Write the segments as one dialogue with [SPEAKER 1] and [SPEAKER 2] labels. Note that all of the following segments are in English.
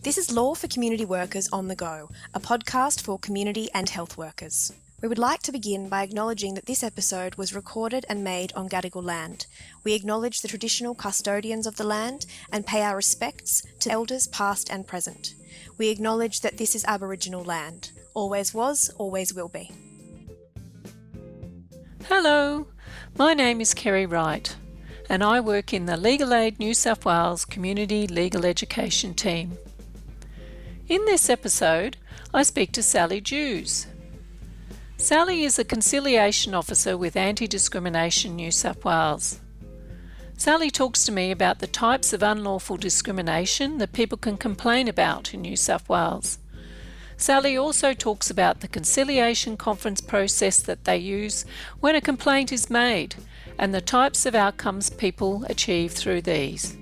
[SPEAKER 1] This is Law for Community Workers on the Go, a podcast for community and health workers. We would like to begin by acknowledging that this episode was recorded and made on Gadigal land. We acknowledge the traditional custodians of the land and pay our respects to elders past and present. We acknowledge that this is Aboriginal land. Always was, always will be.
[SPEAKER 2] Hello, my name is Kerry Wright and I work in the Legal Aid New South Wales Community Legal Education team. In this episode, I speak to Sally Jews. Sally is a Conciliation Officer with Anti-Discrimination New South Wales. Sally talks to me about the types of unlawful discrimination that people can complain about in New South Wales. Sally also talks about the conciliation conference process that they use when a complaint is made and the types of outcomes people achieve through these.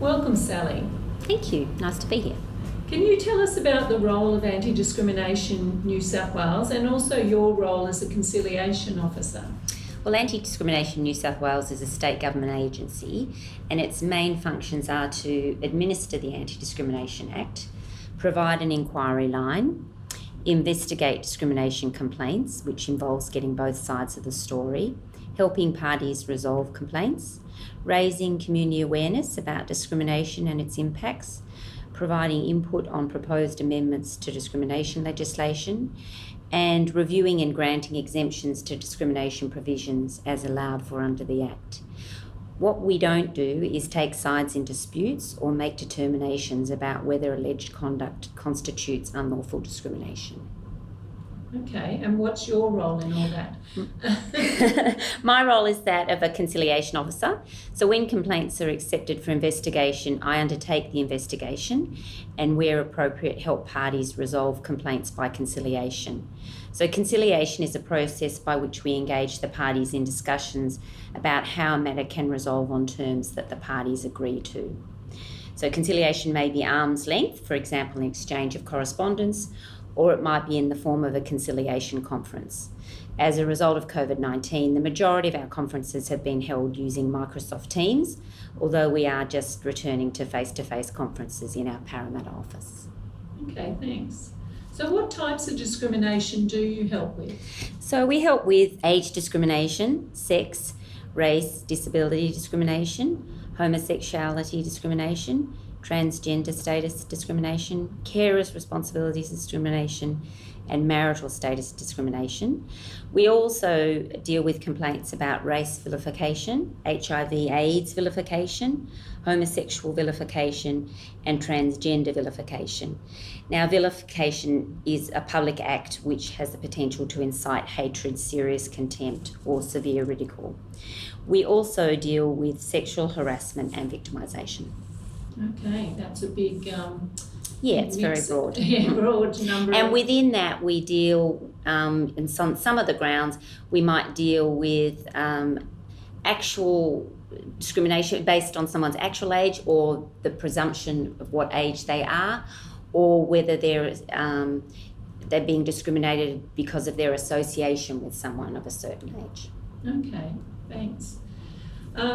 [SPEAKER 2] Welcome, Sally.
[SPEAKER 3] Thank you. Nice to be here.
[SPEAKER 2] Can you tell us about the role of Anti-Discrimination New South Wales and also your role as a Conciliation Officer?
[SPEAKER 3] Well, Anti-Discrimination New South Wales is a state government agency and its main functions are to administer the Anti-Discrimination Act, provide an inquiry line, investigate discrimination complaints, which involves getting both sides of the story, helping parties resolve complaints, raising community awareness about discrimination and its impacts, providing input on proposed amendments to discrimination legislation, and reviewing and granting exemptions to discrimination provisions as allowed for under the Act. What we don't do is take sides in disputes or make determinations about whether alleged conduct constitutes unlawful discrimination.
[SPEAKER 2] Okay, and what's your role in all that?
[SPEAKER 3] My role is that of a conciliation officer. So when complaints are accepted for investigation, I undertake the investigation and where appropriate help parties resolve complaints by conciliation. So conciliation is a process by which we engage the parties in discussions about how a matter can resolve on terms that the parties agree to. So conciliation may be arm's length, for example, an exchange of correspondence, or it might be in the form of a conciliation conference. As a result of COVID-19, the majority of our conferences have been held using Microsoft Teams, although we are just returning to face-to-face conferences in our Parramatta office.
[SPEAKER 2] Okay, thanks. So what types of discrimination do you help with?
[SPEAKER 3] So we help with age discrimination, sex, race, disability discrimination, homosexuality discrimination, transgender status discrimination, carers' responsibilities discrimination, and marital status discrimination. We also deal with complaints about race vilification, HIV/AIDS vilification, homosexual vilification, and transgender vilification. Now, vilification is a public act which has the potential to incite hatred, serious contempt, or severe ridicule. We also deal with sexual harassment and victimisation.
[SPEAKER 2] Okay, that's a big
[SPEAKER 3] it's very broad.
[SPEAKER 2] Yeah, broad number.
[SPEAKER 3] And within that, we deal in some of the grounds. We might deal with actual discrimination based on someone's actual age or the presumption of what age they are, or whether they're being discriminated because of their association with someone of a certain age.
[SPEAKER 2] Okay, thanks.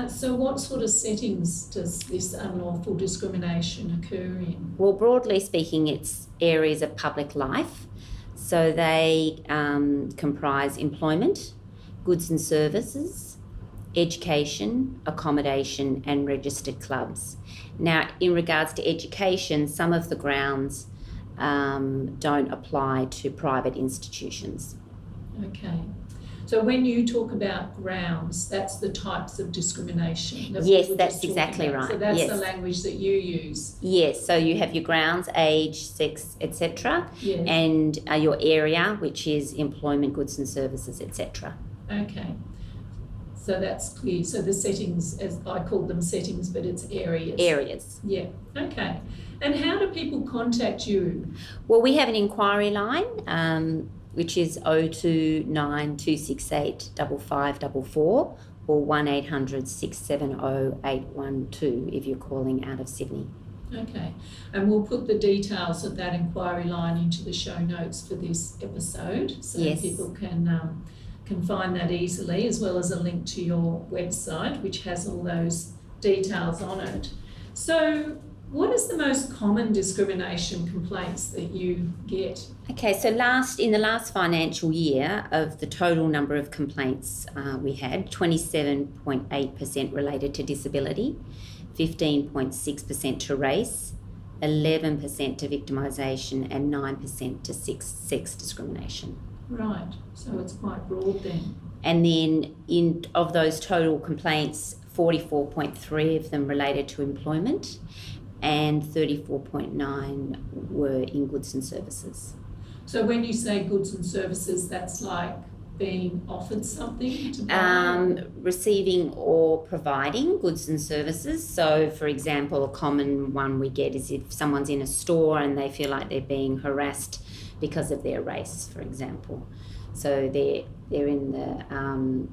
[SPEAKER 2] So what sort of settings does this unlawful discrimination occur in?
[SPEAKER 3] Well, broadly speaking, it's areas of public life. So they comprise employment, goods and services, education, accommodation, and registered clubs. Now, in regards to education, some of the grounds don't apply to private institutions.
[SPEAKER 2] Okay. So when you talk about grounds, that's the types of discrimination.
[SPEAKER 3] Yes, that's exactly right.
[SPEAKER 2] So that's the language that you use.
[SPEAKER 3] Yes, so you have your grounds, age, sex, etc.
[SPEAKER 2] Yes.
[SPEAKER 3] And your area, which is employment, goods and services, etc.
[SPEAKER 2] Okay. So that's clear. So the settings, as I called them settings, but it's areas.
[SPEAKER 3] Areas.
[SPEAKER 2] Yeah. Okay. And how do people contact you?
[SPEAKER 3] Well, we have an inquiry line, which is 029 268 5544 or 1800 670 812 if you're calling out of Sydney.
[SPEAKER 2] Okay, and we'll put the details of that inquiry line into the show notes for this episode, so
[SPEAKER 3] yes,
[SPEAKER 2] people can find that easily, as well as a link to your website, which has all those details on it. So What is the most common discrimination complaints that you get?
[SPEAKER 3] Okay, so in the last financial year, of the total number of complaints we had, 27.8% related to disability, 15.6% to race, 11% to victimisation, and 9% to sex discrimination.
[SPEAKER 2] Right, so it's quite broad then.
[SPEAKER 3] And then of those total complaints, 44.3 of them related to employment, and 34.9 were in goods and services.
[SPEAKER 2] So when you say goods and services, that's like being offered something to buy?
[SPEAKER 3] Receiving or providing goods and services. So, for example, a common one we get is if someone's in a store and they feel like they're being harassed because of their race, for example. So they're in the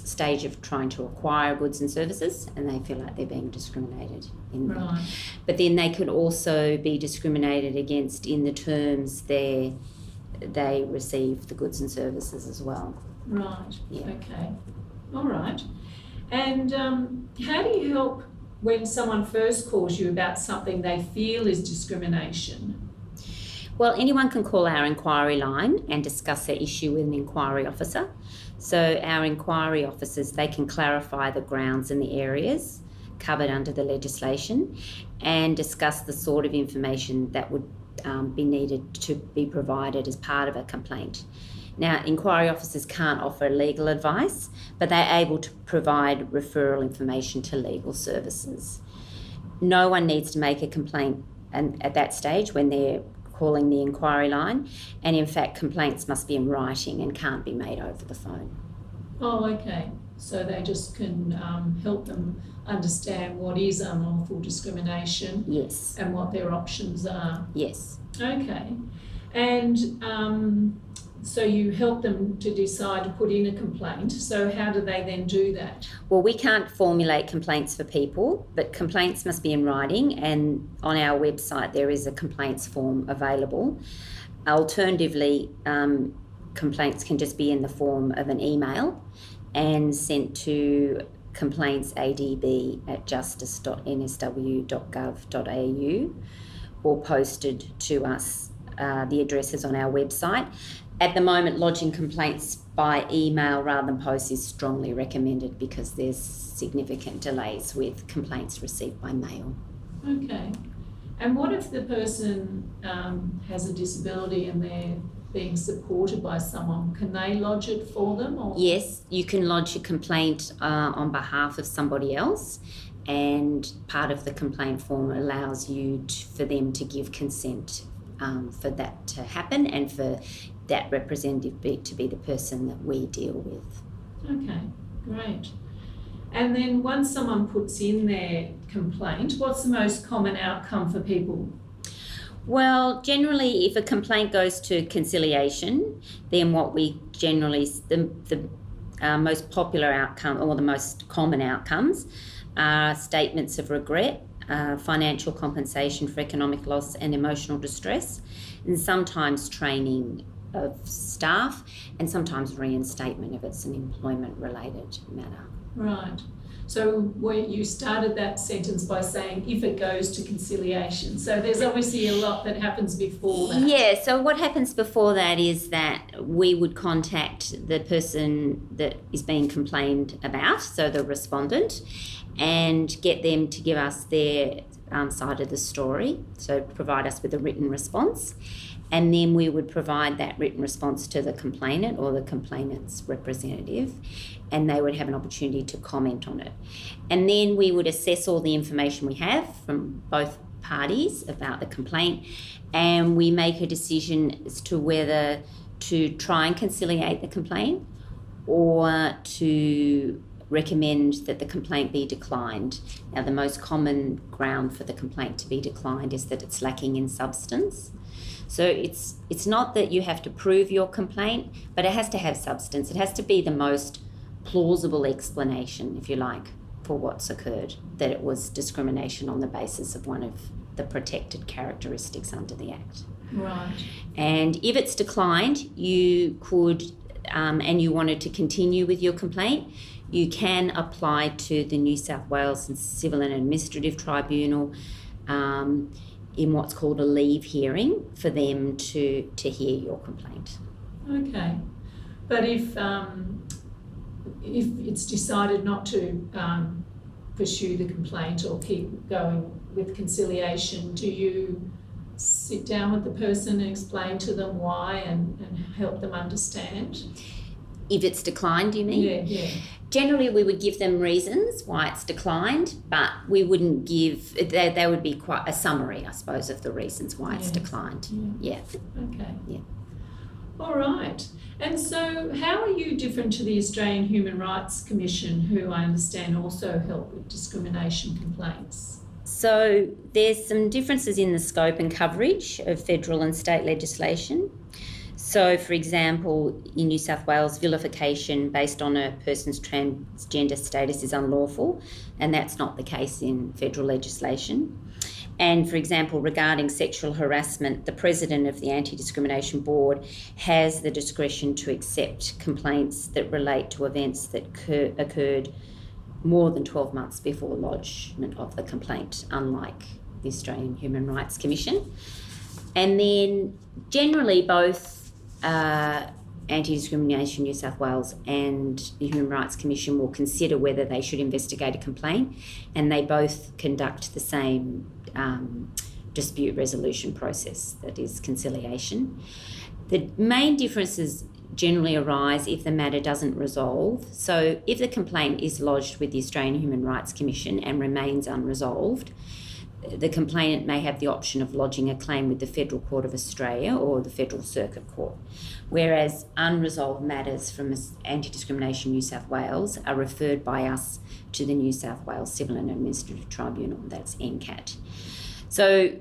[SPEAKER 3] stage of trying to acquire goods and services and they feel like they're being discriminated in that.
[SPEAKER 2] Right.
[SPEAKER 3] But then they could also be discriminated against in the terms they receive the goods and services as well.
[SPEAKER 2] Right,
[SPEAKER 3] Yeah.
[SPEAKER 2] okay. All right. And how do you help when someone first calls you about something they feel is discrimination?
[SPEAKER 3] Well, anyone can call our inquiry line and discuss their issue with an inquiry officer. So our inquiry officers, they can clarify the grounds and the areas covered under the legislation and discuss the sort of information that would be needed to be provided as part of a complaint. Now, inquiry officers can't offer legal advice, but they're able to provide referral information to legal services. No one needs to make a complaint at that stage when they're calling the inquiry line, and in fact complaints must be in writing and can't be made over the phone.
[SPEAKER 2] Oh, okay. So they just can help them understand what is unlawful discrimination.
[SPEAKER 3] Yes.
[SPEAKER 2] And what their options are.
[SPEAKER 3] Yes.
[SPEAKER 2] Okay. And so you help them to decide to put in a complaint. So how do they then do that?
[SPEAKER 3] Well, we can't formulate complaints for people, but complaints must be in writing, and on our website there is a complaints form available. Alternatively, complaints can just be in the form of an email and sent to complaintsadb@justice.nsw.gov.au or posted to us. The address is on our website. At the moment, lodging complaints by email rather than post is strongly recommended because there's significant delays with complaints received by mail.
[SPEAKER 2] Okay. And what if the person has a disability and they're being supported by someone? Can they lodge it for them? Or?
[SPEAKER 3] Yes, you can lodge a complaint on behalf of somebody else, and part of the complaint form allows you for them to give consent for that to happen and for that representative to be the person that we deal with.
[SPEAKER 2] Okay, great. And then once someone puts in their complaint, what's the most common outcome for people?
[SPEAKER 3] Well, generally, if a complaint goes to conciliation, then what we generally, the most popular outcome or the most common outcomes are statements of regret, financial compensation for economic loss and emotional distress, and sometimes training of staff, and sometimes reinstatement if it's an employment-related matter.
[SPEAKER 2] Right. So you started that sentence by saying if it goes to conciliation. So there's obviously a lot that happens before that.
[SPEAKER 3] Yeah, so what happens before that is that we would contact the person that is being complained about, so the respondent, and get them to give us their side of the story, so provide us with a written response. And then we would provide that written response to the complainant or the complainant's representative, and they would have an opportunity to comment on it. And then we would assess all the information we have from both parties about the complaint, and we make a decision as to whether to try and conciliate the complaint or to recommend that the complaint be declined. Now, the most common ground for the complaint to be declined is that it's lacking in substance. So it's not that you have to prove your complaint, but it has to have substance. It has to be the most plausible explanation, if you like, for what's occurred, that it was discrimination on the basis of one of the protected characteristics under the Act.
[SPEAKER 2] Right.
[SPEAKER 3] And if it's declined, you could, and you wanted to continue with your complaint, you can apply to the New South Wales Civil and Administrative Tribunal in what's called a leave hearing for them to hear your complaint.
[SPEAKER 2] Okay. But if it's decided not to pursue the complaint or keep going with conciliation, do you sit down with the person and explain to them why and help them understand?
[SPEAKER 3] If it's declined, you mean?
[SPEAKER 2] Yeah.
[SPEAKER 3] Generally, we would give them reasons why it's declined, but we wouldn't give, they would be quite a summary, I suppose, of the reasons why it's declined. Yeah.
[SPEAKER 2] Okay.
[SPEAKER 3] Yeah.
[SPEAKER 2] All right. And so how are you different to the Australian Human Rights Commission, who I understand also help with discrimination complaints?
[SPEAKER 3] So there's some differences in the scope and coverage of federal and state legislation. So, for example, in New South Wales, vilification based on a person's transgender status is unlawful, and that's not the case in federal legislation. And, for example, regarding sexual harassment, the President of the Anti-Discrimination Board has the discretion to accept complaints that relate to events that occurred more than 12 months before lodgement of the complaint, unlike the Australian Human Rights Commission. And then generally both Anti-Discrimination New South Wales and the Human Rights Commission will consider whether they should investigate a complaint, and they both conduct the same dispute resolution process, that is conciliation. The main differences generally arise if the matter doesn't resolve. So if the complaint is lodged with the Australian Human Rights Commission and remains unresolved, the complainant may have the option of lodging a claim with the Federal Court of Australia or the Federal Circuit Court, whereas unresolved matters from Anti-Discrimination New South Wales are referred by us to the New South Wales Civil and Administrative Tribunal, that's NCAT. So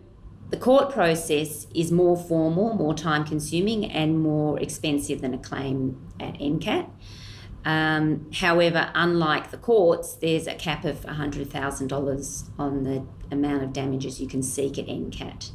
[SPEAKER 3] the court process is more formal, more time-consuming and more expensive than a claim at NCAT. However, unlike the courts, there's a cap of $100,000 on the amount of damages you can seek at NCAT.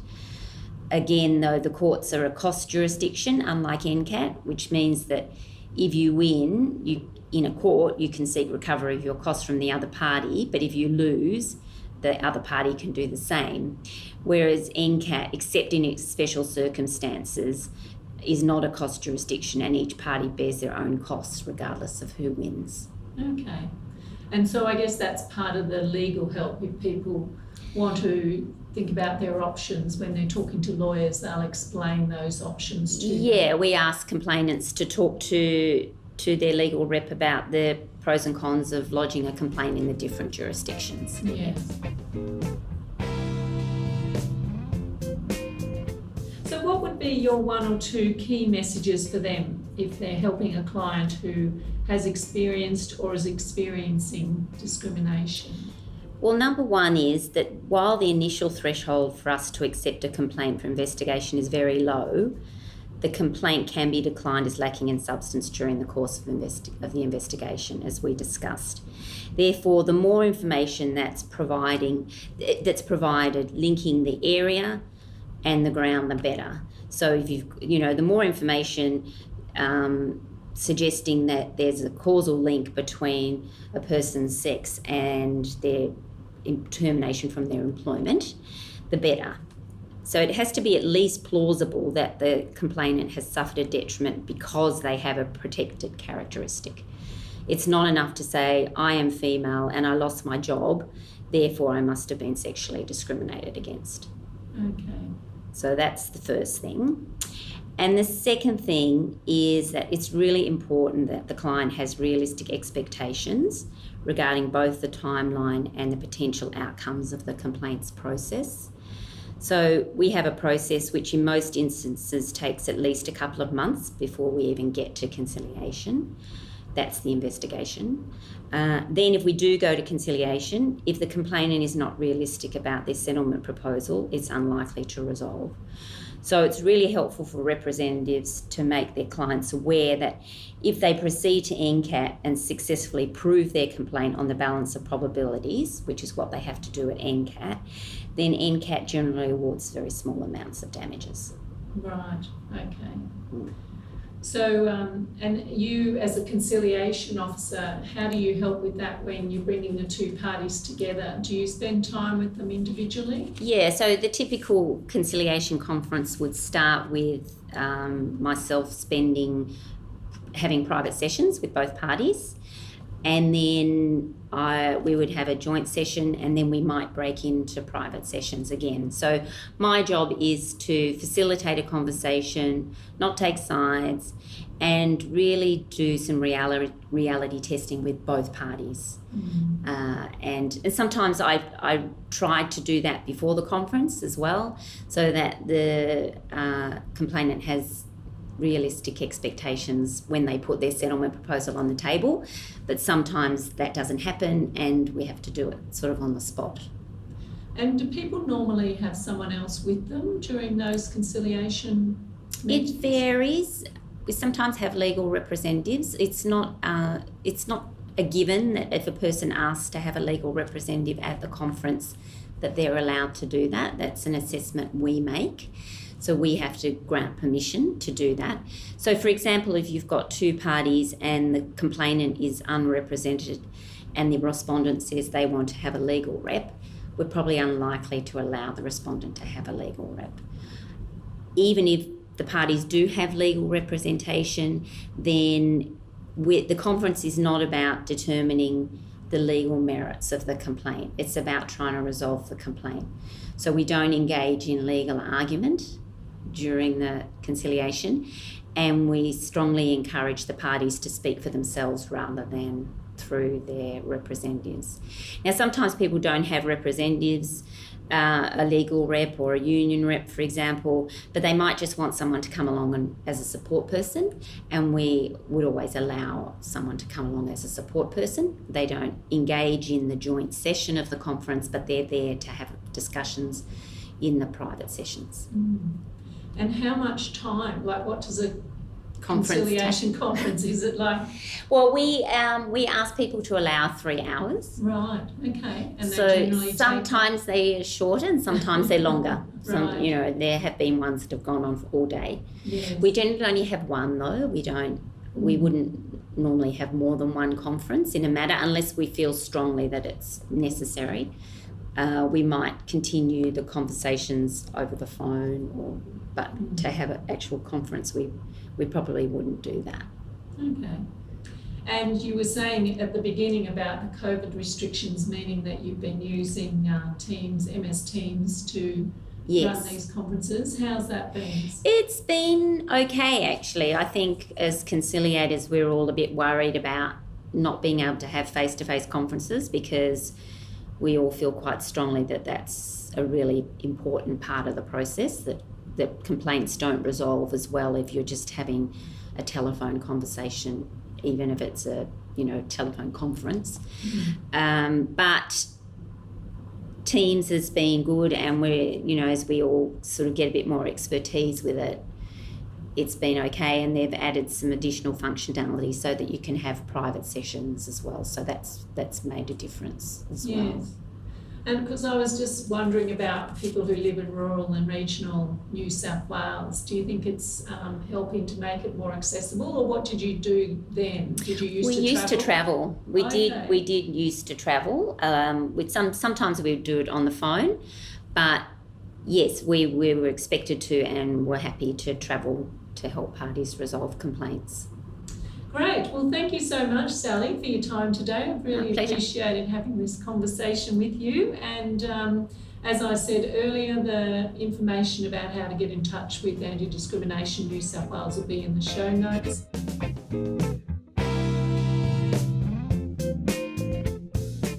[SPEAKER 3] Again, though, the courts are a cost jurisdiction, unlike NCAT, which means that if you win in a court, you can seek recovery of your costs from the other party, but if you lose, the other party can do the same. Whereas NCAT, except in special circumstances, is not a cost jurisdiction, and each party bears their own costs regardless of who wins.
[SPEAKER 2] Okay. And so I guess that's part of the legal help. If people want to think about their options when they're talking to lawyers, they'll explain those options to them.
[SPEAKER 3] Yeah, we ask complainants to talk to their legal rep about the pros and cons of lodging a complaint in the different jurisdictions.
[SPEAKER 2] Yes. So what would be your one or two key messages for them if they're helping a client who has experienced or is experiencing discrimination?
[SPEAKER 3] Well, number one is that while the initial threshold for us to accept a complaint for investigation is very low, the complaint can be declined as lacking in substance during the course of the investigation, as we discussed. Therefore, the more information that's provided, linking the area and the ground, the better. So if the more information suggesting that there's a causal link between a person's sex and their termination from their employment, the better. So it has to be at least plausible that the complainant has suffered a detriment because they have a protected characteristic. It's not enough to say, I am female and I lost my job, therefore I must have been sexually discriminated against.
[SPEAKER 2] Okay.
[SPEAKER 3] So that's the first thing. And the second thing is that it's really important that the client has realistic expectations regarding both the timeline and the potential outcomes of the complaints process. So we have a process which in most instances takes at least a couple of months before we even get to conciliation. That's the investigation. Then if we do go to conciliation, if the complainant is not realistic about their settlement proposal, it's unlikely to resolve. So it's really helpful for representatives to make their clients aware that if they proceed to NCAT and successfully prove their complaint on the balance of probabilities, which is what they have to do at NCAT, then NCAT generally awards very small amounts of damages.
[SPEAKER 2] Right, okay. So, and you as a conciliation officer, how do you help with that when you're bringing the two parties together? Do you spend time with them individually?
[SPEAKER 3] Yeah, so the typical conciliation conference would start with myself having private sessions with both parties, and then we would have a joint session, and then we might break into private sessions again. So my job is to facilitate a conversation, not take sides, and really do some reality testing with both parties. And sometimes I try to do that before the conference as well, so that the complainant has realistic expectations when they put their settlement proposal on the table, but sometimes that doesn't happen and we have to do it sort of on the spot.
[SPEAKER 2] And do people normally have someone else with them during those conciliation meetings?
[SPEAKER 3] It varies. We sometimes have legal representatives. It's not a given that if a person asks to have a legal representative at the conference that they're allowed to do that. That's an assessment we make. So we have to grant permission to do that. So for example, if you've got two parties and the complainant is unrepresented and the respondent says they want to have a legal rep, we're probably unlikely to allow the respondent to have a legal rep. Even if the parties do have legal representation, then the conference is not about determining the legal merits of the complaint. It's about trying to resolve the complaint. So we don't engage in legal argument during the conciliation, and we strongly encourage the parties to speak for themselves rather than through their representatives. Now, sometimes people don't have representatives, a legal rep or a union rep, for example, but they might just want someone to come along as a support person, and we would always allow someone to come along as a support person. They don't engage in the joint session of the conference, but they're there to have discussions in the private sessions.
[SPEAKER 2] And how much time, like what does a conciliation conference, is it like?
[SPEAKER 3] Well, we ask people to allow 3 hours.
[SPEAKER 2] Right, okay. And
[SPEAKER 3] so
[SPEAKER 2] they generally
[SPEAKER 3] sometimes they are shorter and sometimes they're longer.
[SPEAKER 2] Right.
[SPEAKER 3] There have been ones that have gone on for all day.
[SPEAKER 2] Yes.
[SPEAKER 3] We generally only have one though. We wouldn't normally have more than one conference in a matter unless we feel strongly that it's necessary. We might continue the conversations over the phone, but to have an actual conference, we probably wouldn't do that.
[SPEAKER 2] Okay. And you were saying at the beginning about the COVID restrictions, meaning that you've been using MS Teams to run these conferences. How's that been?
[SPEAKER 3] It's been okay, actually. I think as conciliators, we're all a bit worried about not being able to have face-to-face conferences because we all feel quite strongly that that's a really important part of the process, that complaints don't resolve as well if you're just having a telephone conversation, even if it's a telephone conference. But Teams has been good, and we're as we all sort of get a bit more expertise with it, it's been okay, and they've added some additional functionality so that you can have private sessions as well. So that's made a difference as well.
[SPEAKER 2] And because I was just wondering about people who live in rural and regional New South Wales, do you think it's helping to make it more accessible, or what did you do then? Did you used to travel? We did used to travel. With sometimes we would do it on the phone, but yes, we were expected to and were happy to travel to help parties resolve complaints. Great. Well, thank you so much, Sally, for your time today. I've really appreciated having this conversation with you. And as I said earlier, the information about how to get in touch with Anti-Discrimination New South Wales will be in the show notes.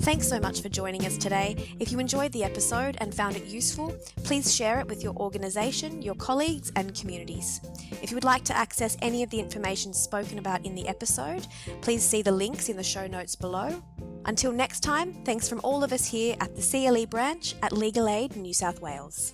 [SPEAKER 1] Thanks so much for joining us today. If you enjoyed the episode and found it useful, please share it with your organisation, your colleagues and communities. If you would like to access any of the information spoken about in the episode, please see the links in the show notes below. Until next time, thanks from all of us here at the CLE branch at Legal Aid New South Wales.